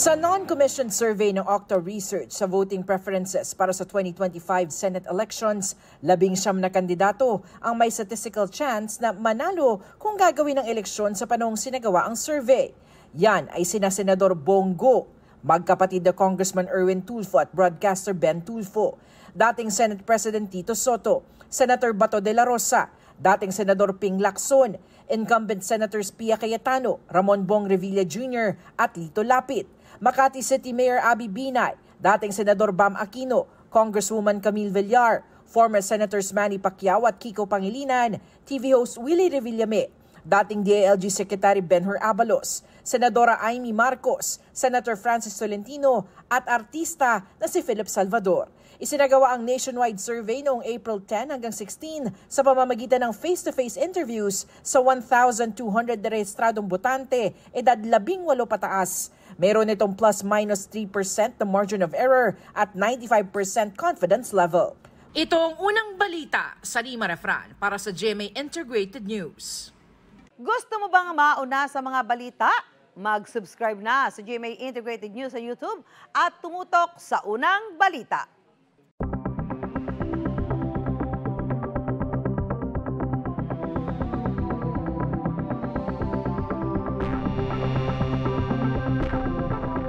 Sa non-commissioned survey ng Octo Research sa voting preferences para sa 2025 Senate elections, 19 na kandidato ang may statistical chance na manalo kung gagawin ang eleksyon sa panahong sinagawa ang survey. Yan ay sina Senador Bongo, magkapatid na Congressman Erwin Tulfo at broadcaster Ben Tulfo, dating Senate President Tito Soto, Senator Bato de la Rosa, dating Senador Ping Lacson, incumbent Senators Pia Cayetano, Ramon Bong Revilla Jr. at Lito Lapid, Makati City Mayor Abby Binay, dating Senador Bam Aquino, Congresswoman Camille Villar, former Senators Manny Pacquiao at Kiko Pangilinan, TV host Willie Revillame, dating DILG Secretary Benhur Abalos, Senadora Amy Marcos, Senator Francis Tolentino at artista na si Philip Salvador. Isinagawa ang nationwide survey noong April 10 hanggang 16 sa pamamagitan ng face-to-face interviews sa 1,200 na rehistradong botante, edad 18 pataas. Meron itong plus-minus 3% na margin of error at 95% confidence level. Ito ang unang balita sa Lima Refran para sa GMA Integrated News. Gusto mo bang mauna sa mga balita? Mag-subscribe na sa GMA Integrated News sa YouTube at tumutok sa unang balita.